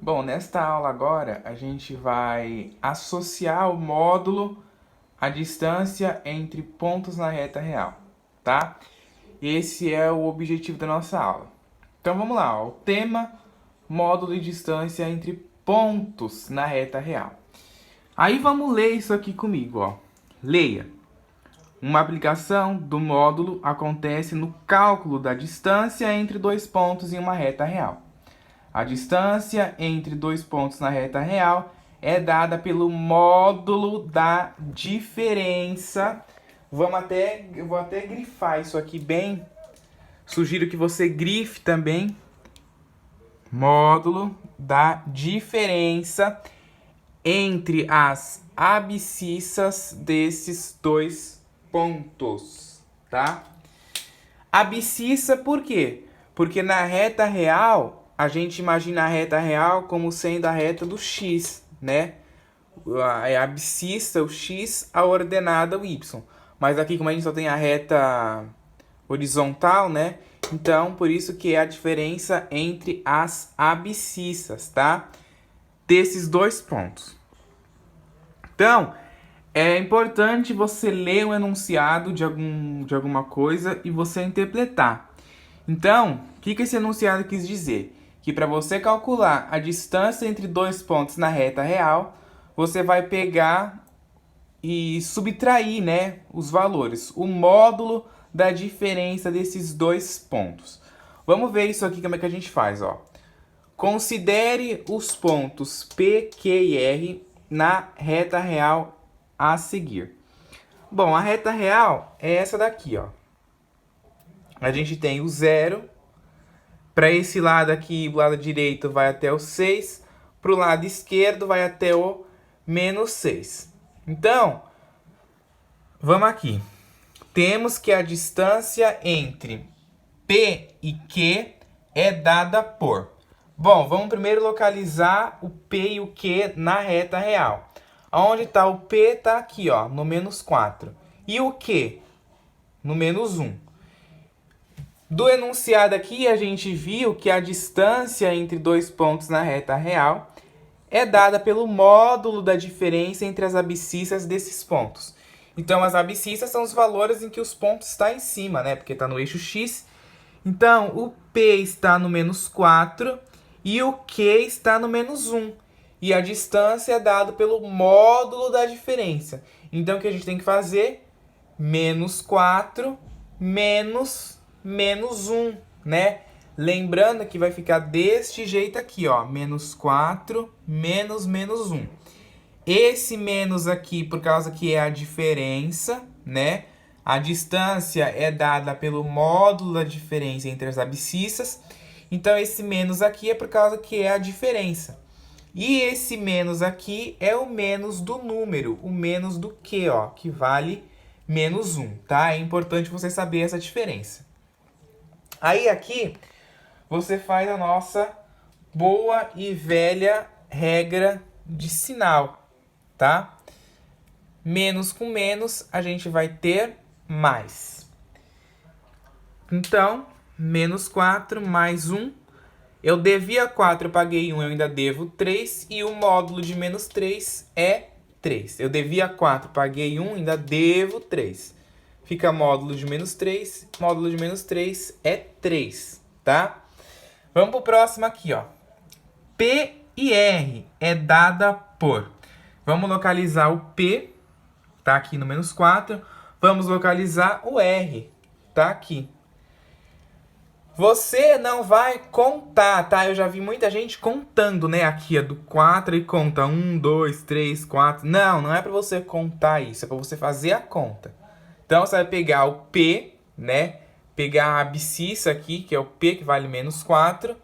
Bom, nesta aula agora a gente vai associar o módulo à distância entre pontos na reta real, tá? Esse é o objetivo da nossa aula. Então vamos lá, ó. O tema módulo e distância entre pontos na reta real. Aí vamos ler isso aqui comigo, ó. Leia. Uma aplicação do módulo acontece no cálculo da distância entre dois pontos em uma reta real. A distância entre dois pontos na reta real é dada pelo módulo da diferença. Eu vou até grifar isso aqui bem. Sugiro que você grife também. Módulo da diferença entre as abscissas desses dois pontos, tá? Abscissa por quê? Porque na reta real a gente imagina a reta real como sendo a reta do x, né? A abscissa, o x, a ordenada, o y. Mas aqui, como a gente só tem a reta horizontal, né? Então, por isso que é a diferença entre as abscissas, tá? Desses dois pontos. Então, é importante você ler o enunciado de alguma coisa e você interpretar. Então, o que esse enunciado quis dizer? Que para você calcular a distância entre dois pontos na reta real, você vai pegar e subtrair, né, os valores, o módulo da diferença desses dois pontos. Vamos ver isso aqui, como é que a gente faz, ó. Considere os pontos P, Q e R na reta real a seguir. Bom, a reta real é essa daqui, ó. A gente tem o zero. Para esse lado aqui, o lado direito vai até o 6. Para o lado esquerdo vai até o menos 6. Então, vamos aqui. Temos que a distância entre P e Q é dada por... Bom, vamos primeiro localizar o P e o Q na reta real. Onde está o P? Está aqui, ó, no menos 4. E o Q? No menos 1. Do enunciado aqui, a gente viu que a distância entre dois pontos na reta real é dada pelo módulo da diferença entre as abscissas desses pontos. Então, as abscissas são os valores em que os pontos estão em cima, né? Porque está no eixo x. Então, o P está no menos 4 e o Q está no menos 1. E a distância é dada pelo módulo da diferença. Então, o que a gente tem que fazer? Menos 4 menos 1, né? Lembrando que vai ficar deste jeito aqui, ó. Menos 4 menos 1. Esse menos aqui, por causa que é a diferença, né? A distância é dada pelo módulo da diferença entre as abscissas. Então, esse menos aqui é por causa que é a diferença. E esse menos aqui é o menos do número, o menos do Q, ó, que vale menos 1, tá? É importante você saber essa diferença. Aí aqui você faz a nossa boa e velha regra de sinal, tá? Menos com menos a gente vai ter mais. Então, menos 4 mais 1. Eu devia 4, eu paguei 1, eu ainda devo 3. E o módulo de menos 3 é 3. Eu devia 4, paguei 1, ainda devo 3. Fica módulo de menos 3. Módulo de menos 3 é 3, tá? Vamos pro próximo aqui, ó. P e R é dada por... Vamos localizar o P, tá aqui no menos 4. Vamos localizar o R, tá aqui. Você não vai contar, tá? Eu já vi muita gente contando, né? Aqui é do 4 e conta 1, 2, 3, 4. Não, não é para você contar isso. É para você fazer a conta. Então, você vai pegar o P, né? Pegar a abscissa aqui, que é o P, que vale menos 4.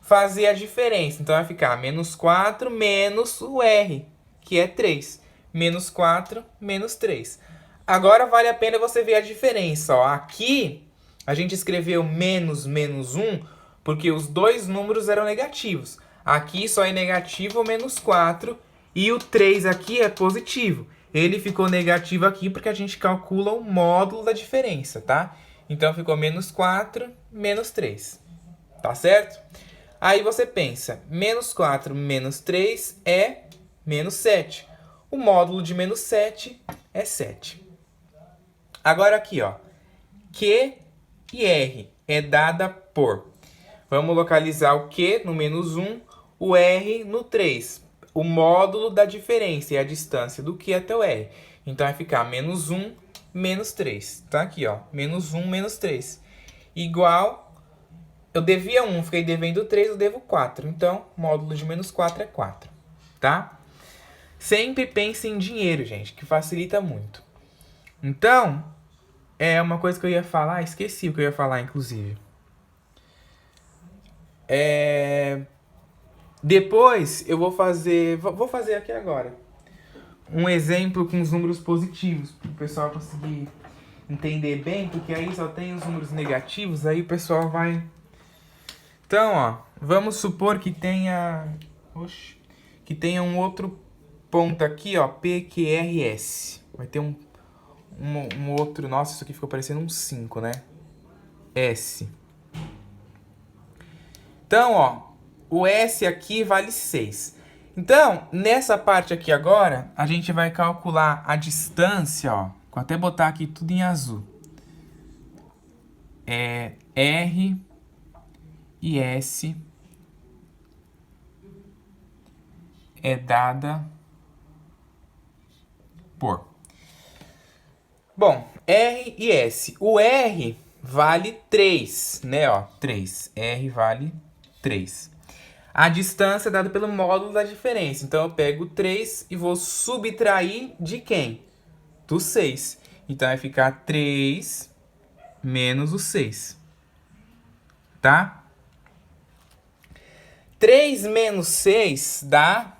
Fazer a diferença. Então, vai ficar menos 4 menos o R, que é 3. Menos 4 menos 3. Agora, vale a pena você ver a diferença, ó. Aqui... A gente escreveu menos 1 porque os dois números eram negativos. Aqui só é negativo o menos 4 e o 3 aqui é positivo. Ele ficou negativo aqui porque a gente calcula o módulo da diferença, tá? Então ficou menos 4 menos 3. Tá certo? Aí você pensa, menos 4 menos 3 é menos 7. O módulo de menos 7 é 7. Agora aqui, ó. Q e R é dada por... Vamos localizar o Q no menos 1, o R no 3. O módulo da diferença é a distância do Q até o R. Então vai ficar menos 1 menos 3. Tá aqui, ó. Menos 1 menos 3. Igual... Eu devia 1, fiquei devendo 3, eu devo 4. Então, módulo de menos 4 é 4. Tá? Sempre pense em dinheiro, gente, que facilita muito. Então, é uma coisa que eu ia falar, esqueci o que eu ia falar, inclusive. Depois, eu vou fazer aqui agora um exemplo com os números positivos, para o pessoal conseguir entender bem, porque aí só tem os números negativos, aí o pessoal vai... Então, ó, vamos supor que tenha... que tenha um outro ponto aqui, ó, PQRS. Vai ter um outro... Nossa, isso aqui ficou parecendo um 5, né? S. Então, ó, o S aqui vale 6. Então, nessa parte aqui agora, a gente vai calcular a distância, ó. Vou até botar aqui tudo em azul. R e S é dada por... Bom, R e S. O R vale 3, né? Ó, 3. R vale 3. A distância é dada pelo módulo da diferença. Então, eu pego 3 e vou subtrair de quem? Do 6. Então, vai ficar 3 menos o 6. Tá? 3 menos 6 dá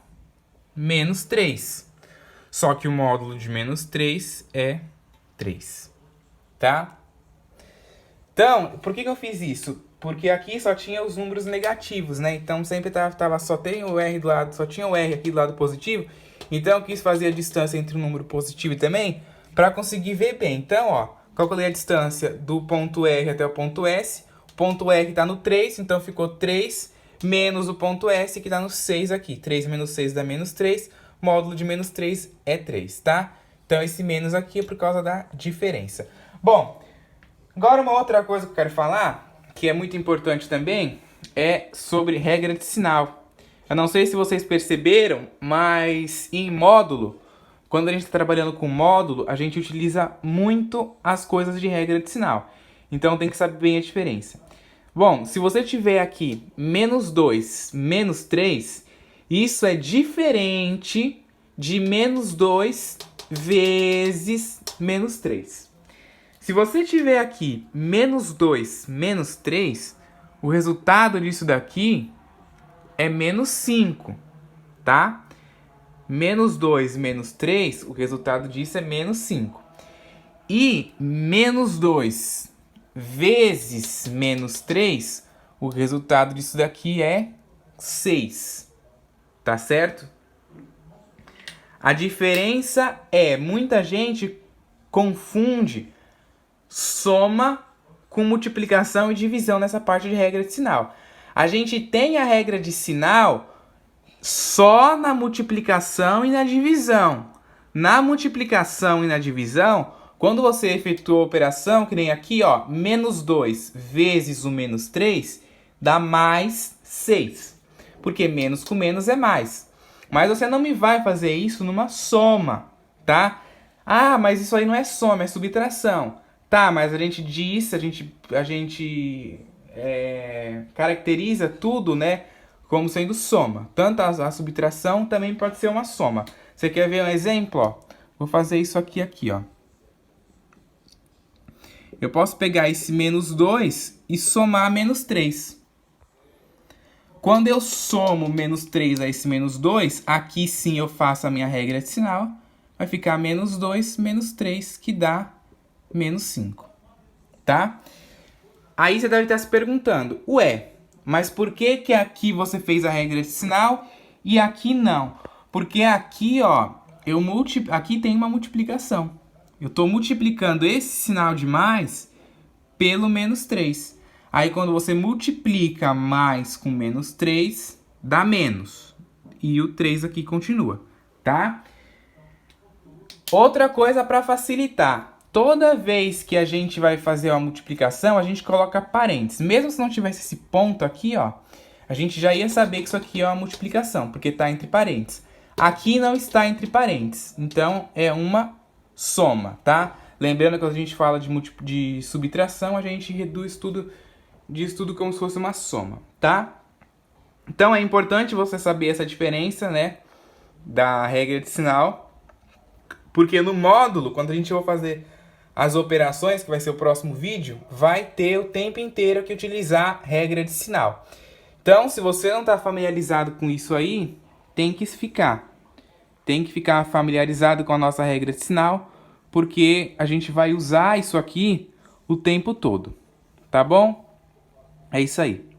menos 3. Só que o módulo de menos 3 é 3. Tá? Então, por que eu fiz isso? Porque aqui só tinha os números negativos, né? Então sempre só tem o R do lado, só tinha o R aqui do lado positivo. Então eu quis fazer a distância entre o número positivo e também para conseguir ver bem. Então, ó, calculei a distância do ponto R até o ponto S. O ponto R está no 3, então ficou 3 menos o ponto S que está no 6 aqui. 3 menos 6 dá menos 3. Módulo de menos 3 é 3, tá? Então esse menos aqui é por causa da diferença. Bom, agora uma outra coisa que eu quero falar, que é muito importante também, é sobre regra de sinal. Eu não sei se vocês perceberam, mas em módulo, quando a gente está trabalhando com módulo, a gente utiliza muito as coisas de regra de sinal. Então tem que saber bem a diferença. Bom, se você tiver aqui menos 2, menos 3, isso é diferente de menos 2 vezes menos 3. Se você tiver aqui menos 2, menos 3, o resultado disso daqui é menos 5, tá? Menos 2, menos 3, o resultado disso é menos 5. E menos 2 vezes menos 3, o resultado disso daqui é 6, tá certo? A diferença é, muita gente confunde soma com multiplicação e divisão nessa parte de regra de sinal. A gente tem a regra de sinal só na multiplicação e na divisão. Na multiplicação e na divisão, quando você efetua a operação, que nem aqui, ó, menos 2 vezes o menos 3 dá mais 6. Porque menos com menos é mais. Mas você não me vai fazer isso numa soma, tá? Ah, mas isso aí não é soma, é subtração. Tá, mas a gente diz, a gente caracteriza tudo, né, como sendo soma. Tanto a subtração também pode ser uma soma. Você quer ver um exemplo? Ó? Vou fazer isso aqui, ó. Eu posso pegar esse menos 2 e somar menos 3. Quando eu somo menos 3 a esse menos 2, aqui sim eu faço a minha regra de sinal. Vai ficar menos 2 menos 3, que dá menos 5, tá? Aí você deve estar se perguntando, ué, mas por que que aqui você fez a regra de sinal e aqui não? Porque aqui, ó, aqui tem uma multiplicação. Eu estou multiplicando esse sinal de mais pelo menos 3. Aí quando você multiplica mais com menos 3, dá menos. E o 3 aqui continua, tá? Outra coisa para facilitar. Toda vez que a gente vai fazer uma multiplicação, a gente coloca parênteses. Mesmo se não tivesse esse ponto aqui, ó, a gente já ia saber que isso aqui é uma multiplicação, porque está entre parênteses. Aqui não está entre parênteses, então é uma soma, tá? Lembrando que quando a gente fala de subtração, a gente reduz tudo, diz tudo como se fosse uma soma, tá? Então é importante você saber essa diferença, né, da regra de sinal, porque no módulo, quando a gente for fazer as operações, que vai ser o próximo vídeo, vai ter o tempo inteiro que utilizar regra de sinal. Então, se você não está familiarizado com isso aí, tem que ficar. Tem que ficar familiarizado com a nossa regra de sinal, porque a gente vai usar isso aqui o tempo todo. Tá bom? É isso aí.